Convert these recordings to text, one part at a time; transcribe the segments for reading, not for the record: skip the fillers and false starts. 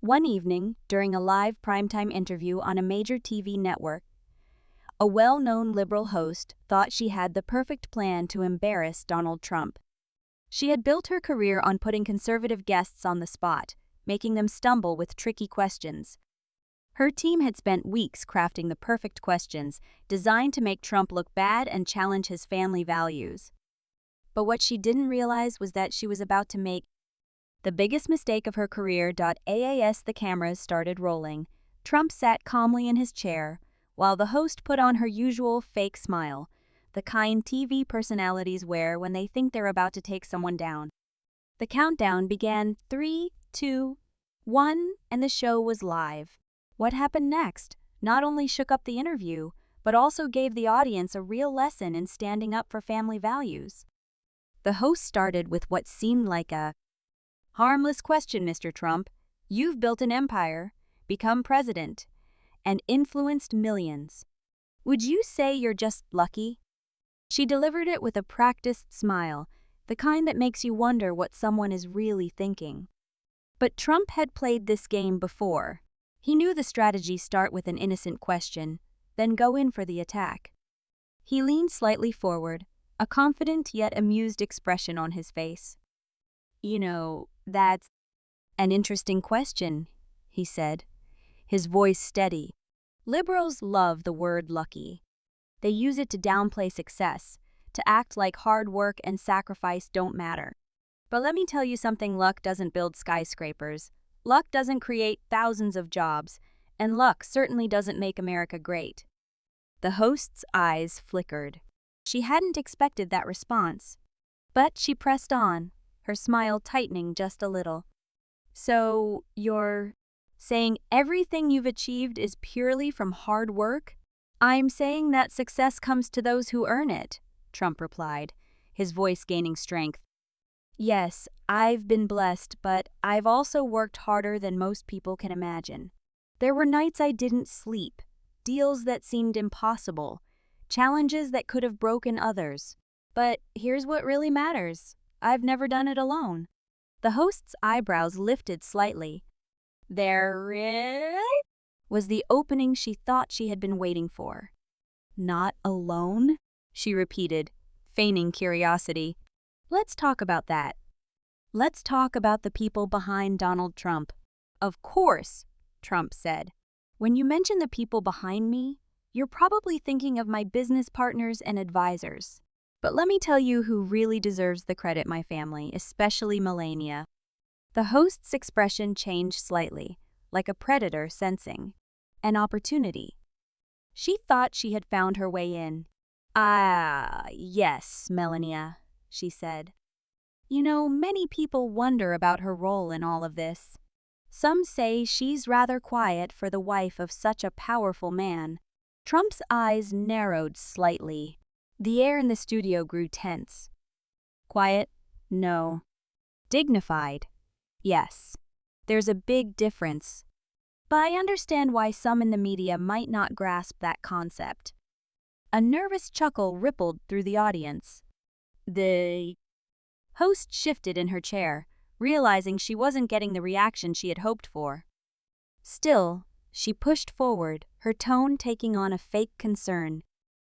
One evening, during a live primetime interview on a major TV network, a well-known liberal host thought she had the perfect plan to embarrass Donald Trump. She had built her career on putting conservative guests on the spot, making them stumble with tricky questions. Her team had spent weeks crafting the perfect questions designed to make Trump look bad and challenge his family values. But what she didn't realize was that she was about to make the biggest mistake of her career. As the cameras started rolling, Trump sat calmly in his chair, while the host put on her usual fake smile, the kind TV personalities wear when they think they're about to take someone down. The countdown began 3, 2, 1, and the show was live. What happened next not only shook up the interview, but also gave the audience a real lesson in standing up for family values. The host started with what seemed like a harmless question. Mr. Trump, you've built an empire, become president, and influenced millions. Would you say you're just lucky? She delivered it with a practiced smile, the kind that makes you wonder what someone is really thinking. But Trump had played this game before. He knew the strategy: start with an innocent question, then go in for the attack. He leaned slightly forward, a confident yet amused expression on his face. That's an interesting question, he said, his voice steady. Liberals love the word lucky. They use it to downplay success, to act like hard work and sacrifice don't matter. But let me tell you something: luck doesn't build skyscrapers. Luck doesn't create thousands of jobs, and luck certainly doesn't make America great. The host's eyes flickered. She hadn't expected that response. But she pressed on, her smile tightening just a little. So, you're saying everything you've achieved is purely from hard work? I'm saying that success comes to those who earn it, Trump replied, his voice gaining strength. Yes, I've been blessed, but I've also worked harder than most people can imagine. There were nights I didn't sleep, deals that seemed impossible, challenges that could have broken others. But here's what really matters: I've never done it alone. The host's eyebrows lifted slightly. There was the opening she thought she had been waiting for. Not alone? She repeated, feigning curiosity. Let's talk about that. Let's talk about the people behind Donald Trump. Of course, Trump said. When you mention the people behind me, you're probably thinking of my business partners and advisors. But let me tell you who really deserves the credit: my family, especially Melania. The host's expression changed slightly, like a predator sensing an opportunity. She thought she had found her way in. Yes, Melania, she said. Many people wonder about her role in all of this. Some say she's rather quiet for the wife of such a powerful man. Trump's eyes narrowed slightly. The air in the studio grew tense. Quiet? No. Dignified? Yes. There's a big difference. But I understand why some in the media might not grasp that concept. A nervous chuckle rippled through the audience. The host shifted in her chair, realizing she wasn't getting the reaction she had hoped for. Still, she pushed forward, her tone taking on a fake concern.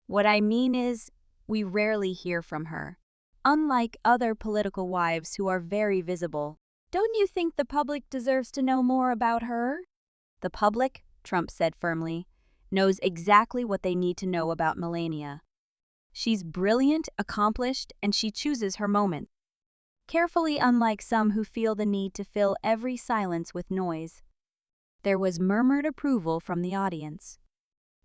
What I mean is, we rarely hear from her. Unlike other political wives who are very visible. Don't you think the public deserves to know more about her? The public, Trump said firmly, knows exactly what they need to know about Melania. She's brilliant, accomplished, and she chooses her moments carefully, unlike some who feel the need to fill every silence with noise. There was murmured approval from the audience.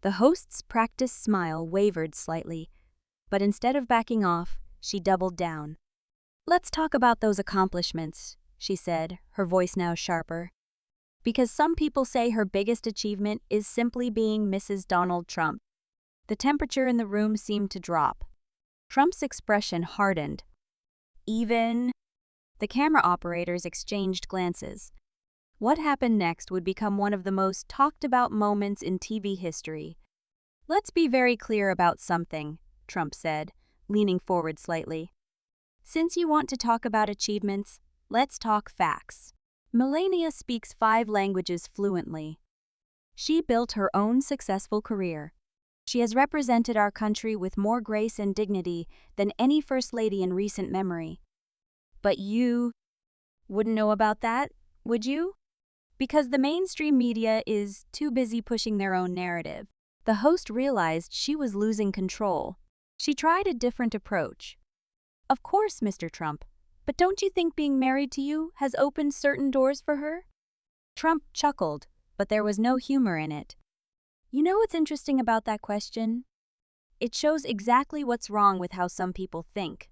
The host's practiced smile wavered slightly, but instead of backing off, she doubled down. Let's talk about those accomplishments, she said, her voice now sharper. Because some people say her biggest achievement is simply being Mrs. Donald Trump. The temperature in the room seemed to drop. Trump's expression hardened. Even the camera operators exchanged glances. What happened next would become one of the most talked about moments in TV history. Let's be very clear about something, Trump said, leaning forward slightly. Since you want to talk about achievements, let's talk facts. Melania speaks 5 languages fluently. She built her own successful career. She has represented our country with more grace and dignity than any first lady in recent memory. But you wouldn't know about that, would you? Because the mainstream media is too busy pushing their own narrative. The host realized she was losing control. She tried a different approach. Of course, Mr. Trump, but don't you think being married to you has opened certain doors for her? Trump chuckled, but there was no humor in it. You know what's interesting about that question? It shows exactly what's wrong with how some people think.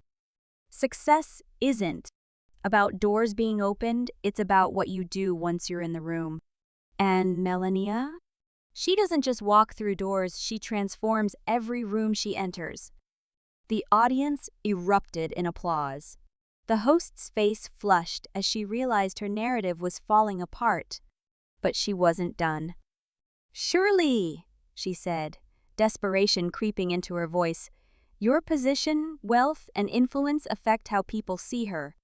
Success isn't about doors being opened, it's about what you do once you're in the room. And Melania? She doesn't just walk through doors, she transforms every room she enters. The audience erupted in applause. The host's face flushed as she realized her narrative was falling apart. But she wasn't done. Surely, she said, desperation creeping into her voice, your position, wealth, and influence affect how people see her.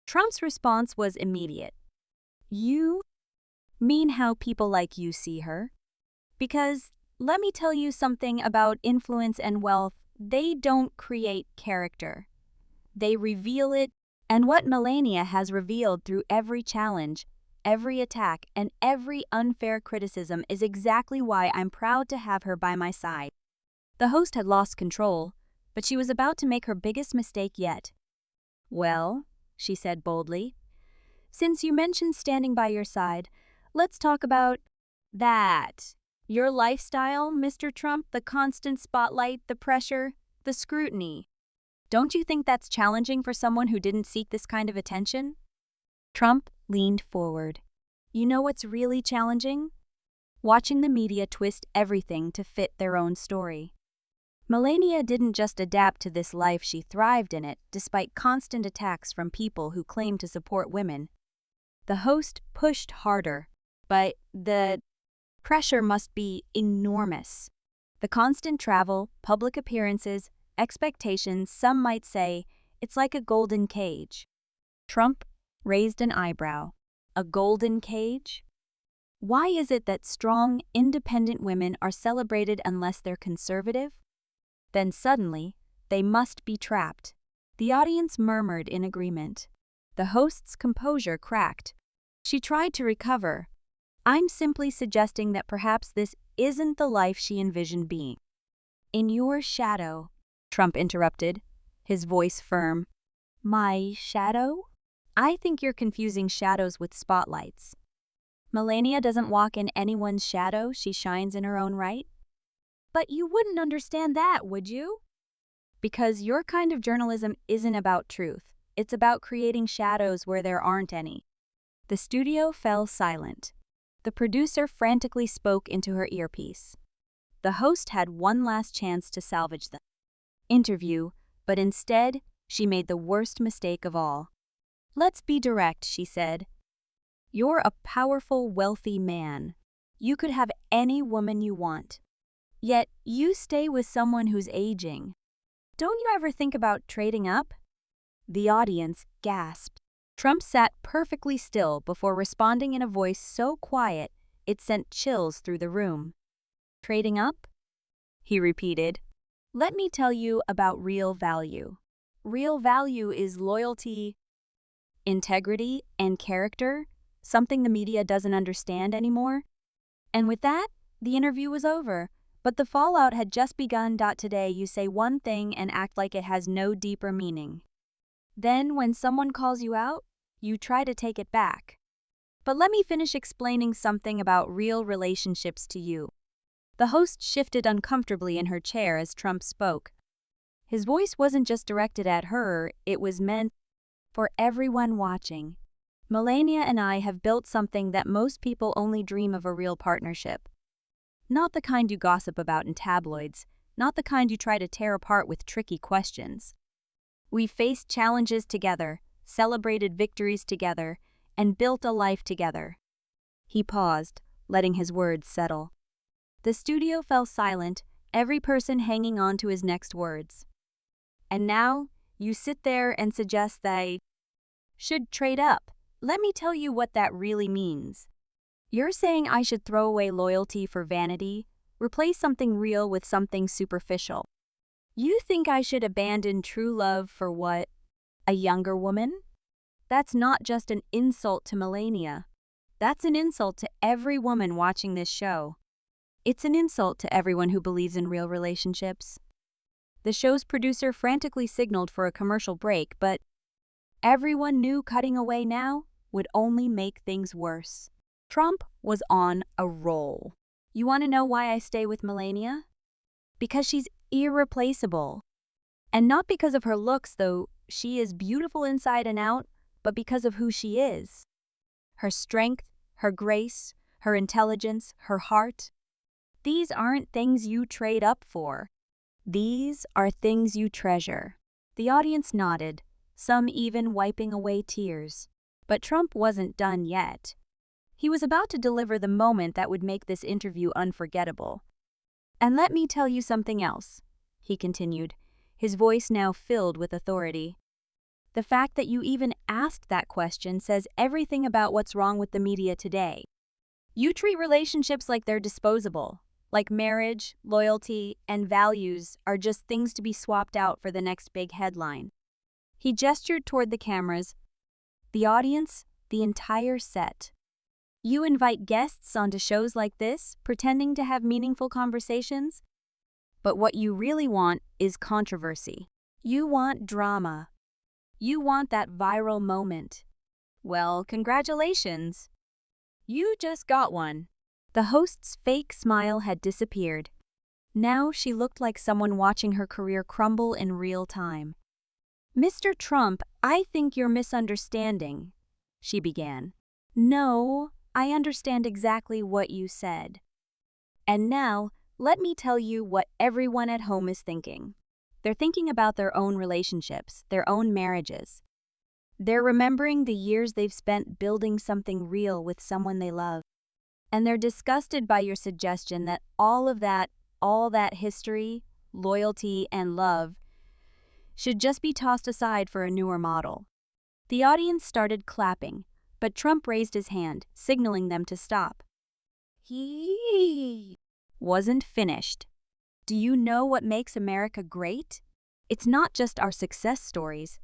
Trump's response was immediate. You mean how people like you see her? Because, let me tell you something about influence and wealth, they don't create character. They reveal it, and what Melania has revealed through every challenge, every attack, and every unfair criticism is exactly why I'm proud to have her by my side. The host had lost control, but she was about to make her biggest mistake yet. Well, she said boldly, since you mentioned standing by your side, let's talk about that. Your lifestyle, Mr. Trump, the constant spotlight, the pressure, the scrutiny. Don't you think that's challenging for someone who didn't seek this kind of attention? Trump leaned forward. You know what's really challenging? Watching the media twist everything to fit their own story. Melania didn't just adapt to this life, she thrived in it, despite constant attacks from people who claimed to support women. The host pushed harder, but the pressure must be enormous. The constant travel, public appearances, expectations, some might say, it's like a golden cage. Trump raised an eyebrow. A golden cage? Why is it that strong, independent women are celebrated unless they're conservative? Then suddenly, they must be trapped. The audience murmured in agreement. The host's composure cracked. She tried to recover. I'm simply suggesting that perhaps this isn't the life she envisioned being. In your shadow, Trump interrupted, his voice firm. My shadow? I think you're confusing shadows with spotlights. Melania doesn't walk in anyone's shadow, she shines in her own right. But you wouldn't understand that, would you? Because your kind of journalism isn't about truth. It's about creating shadows where there aren't any. The studio fell silent. The producer frantically spoke into her earpiece. The host had one last chance to salvage the interview, but instead, she made the worst mistake of all. Let's be direct, she said. You're a powerful, wealthy man. You could have any woman you want. Yet, you stay with someone who's aging. Don't you ever think about trading up? The audience gasped. Trump sat perfectly still before responding in a voice so quiet it sent chills through the room. Trading up? He repeated. Let me tell you about real value. Real value is loyalty, integrity, and character, something the media doesn't understand anymore. And with that, the interview was over. But the fallout had just begun. Today you say one thing and act like it has no deeper meaning. Then, when someone calls you out, you try to take it back. But let me finish explaining something about real relationships to you. The host shifted uncomfortably in her chair as Trump spoke. His voice wasn't just directed at her, it was meant for everyone watching. Melania and I have built something that most people only dream of, a real partnership. Not the kind you gossip about in tabloids, not the kind you try to tear apart with tricky questions. We faced challenges together, celebrated victories together, and built a life together. He paused, letting his words settle. The studio fell silent, every person hanging on to his next words. And now, you sit there and suggest that I should trade up. let me tell you what that really means. You're saying I should throw away loyalty for vanity, replace something real with something superficial. You think I should abandon true love for what? A younger woman? That's not just an insult to Melania. That's an insult to every woman watching this show. It's an insult to everyone who believes in real relationships. The show's producer frantically signaled for a commercial break, but everyone knew cutting away now would only make things worse. Trump was on a roll. You want to know why I stay with Melania? Because she's irreplaceable. And not because of her looks, though she is beautiful inside and out, but because of who she is. Her strength, her grace, her intelligence, her heart. These aren't things you trade up for. These are things you treasure. The audience nodded, some even wiping away tears. But Trump wasn't done yet. He was about to deliver the moment that would make this interview unforgettable. And let me tell you something else, he continued, his voice now filled with authority. The fact that you even asked that question says everything about what's wrong with the media today. You treat relationships like they're disposable, like marriage, loyalty, and values are just things to be swapped out for the next big headline. He gestured toward the cameras, the audience, the entire set. You invite guests onto shows like this, pretending to have meaningful conversations? But what you really want is controversy. You want drama. You want that viral moment. Well, congratulations. You just got one. The host's fake smile had disappeared. Now she looked like someone watching her career crumble in real time. Mr. Trump, I think you're misunderstanding, she began. No, I understand exactly what you said. And now, let me tell you what everyone at home is thinking. They're thinking about their own relationships, their own marriages. They're remembering the years they've spent building something real with someone they love. And they're disgusted by your suggestion that all that history, loyalty, and love should just be tossed aside for a newer model. The audience started clapping, but Trump raised his hand, signaling them to stop. He wasn't finished. Do you know what makes America great? It's not just our success stories.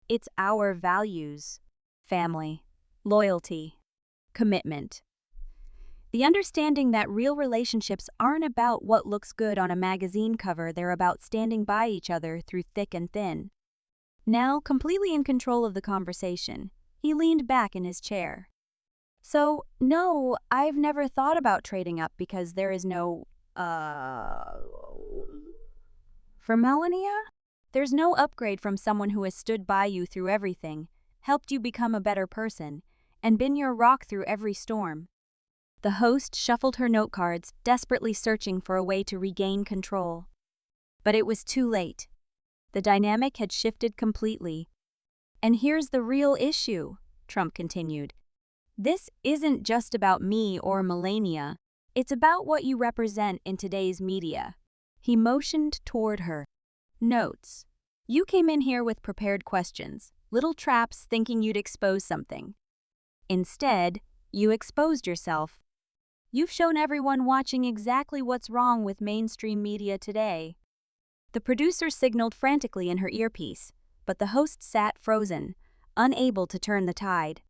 It's our values. Family, loyalty, commitment. The understanding that real relationships aren't about what looks good on a magazine cover, they're about standing by each other through thick and thin. Now, completely in control of the conversation, he leaned back in his chair. So, no, I've never thought about trading up because there is no, For Melania, there's no upgrade from someone who has stood by you through everything, helped you become a better person, and been your rock through every storm. The host shuffled her note cards, desperately searching for a way to regain control. But it was too late. The dynamic had shifted completely. And here's the real issue, Trump continued. This isn't just about me or Melania. It's about what you represent in today's media. He motioned toward her. Notes. You came in here with prepared questions, little traps thinking you'd expose something. Instead, you exposed yourself. You've shown everyone watching exactly what's wrong with mainstream media today. The producer signaled frantically in her earpiece, but the host sat frozen, unable to turn the tide.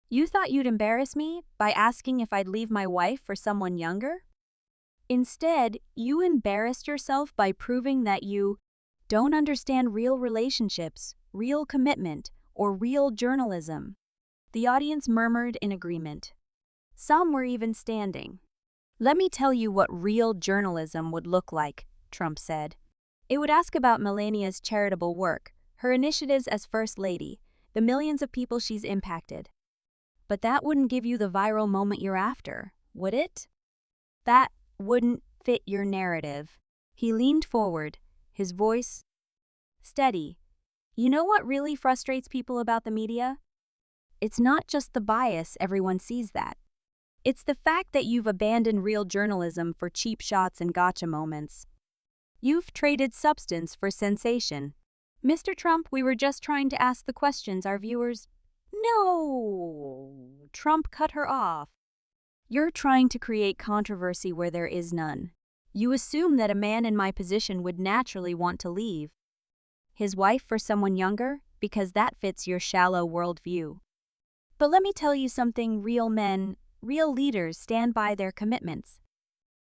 You thought you'd embarrass me by asking if I'd leave my wife for someone younger? Instead, you embarrassed yourself by proving that you don't understand real relationships, real commitment, or real journalism. The audience murmured in agreement. Some were even standing. Let me tell you what real journalism would look like, Trump said. It would ask about Melania's charitable work, her initiatives as First Lady, the millions of people she's impacted. But that wouldn't give you the viral moment you're after, would it? That wouldn't fit your narrative. He leaned forward, his voice steady. You know what really frustrates people about the media? It's not just the bias, everyone sees that. It's the fact that you've abandoned real journalism for cheap shots and gotcha moments. You've traded substance for sensation. Mr. Trump, we were just trying to ask the questions our viewers No! Trump cut her off. You're trying to create controversy where there is none. You assume that a man in my position would naturally want to leave his wife for someone younger because that fits your shallow worldview. But let me tell you something: real men, real leaders stand by their commitments.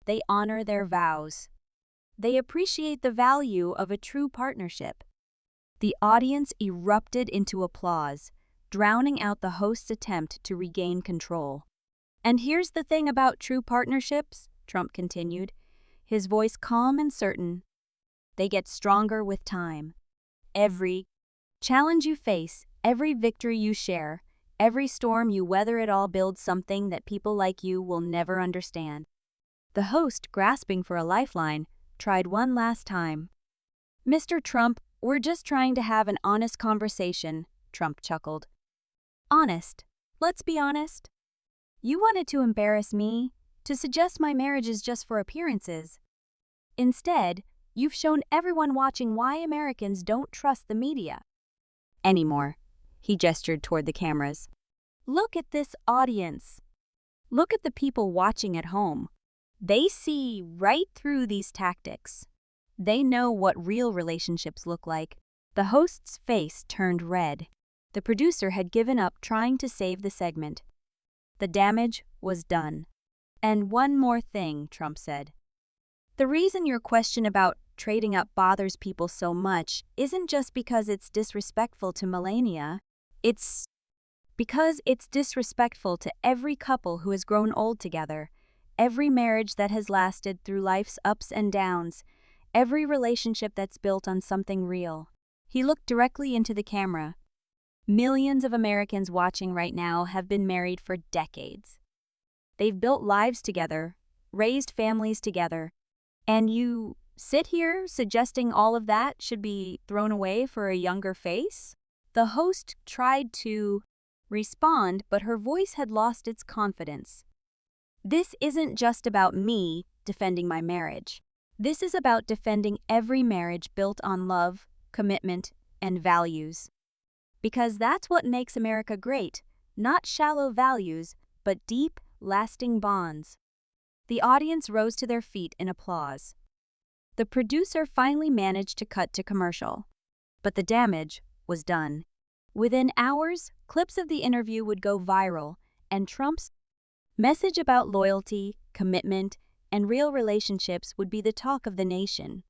They honor their vows. They appreciate the value of a true partnership. The audience erupted into applause, drowning out the host's attempt to regain control. And here's the thing about true partnerships, Trump continued, his voice calm and certain. They get stronger with time. Every challenge you face, every victory you share, every storm you weather, it all builds something that people like you will never understand. The host, grasping for a lifeline, tried one last time. Mr. Trump, we're just trying to have an honest conversation, Trump chuckled. Honest? Let's be honest. You wanted to embarrass me, to suggest my marriage is just for appearances. Instead, you've shown everyone watching why Americans don't trust the media anymore. He gestured toward the cameras. Look at this audience. Look at the people watching at home. They see right through these tactics. They know what real relationships look like. The host's face turned red. The producer had given up trying to save the segment. The damage was done. And one more thing, Trump said. The reason your question about trading up bothers people so much isn't just because it's disrespectful to Melania. It's because it's disrespectful to every couple who has grown old together, every marriage that has lasted through life's ups and downs, every relationship that's built on something real. He looked directly into the camera. Millions of Americans watching right now have been married for decades. They've built lives together, raised families together, and you sit here suggesting all of that should be thrown away for a younger face? The host tried to respond, but her voice had lost its confidence. This isn't just about me defending my marriage. This is about defending every marriage built on love, commitment, and values. Because that's what makes America great, not shallow values, but deep, lasting bonds. The audience rose to their feet in applause. The producer finally managed to cut to commercial, but the damage was done. Within hours, clips of the interview would go viral, and Trump's message about loyalty, commitment, and real relationships would be the talk of the nation.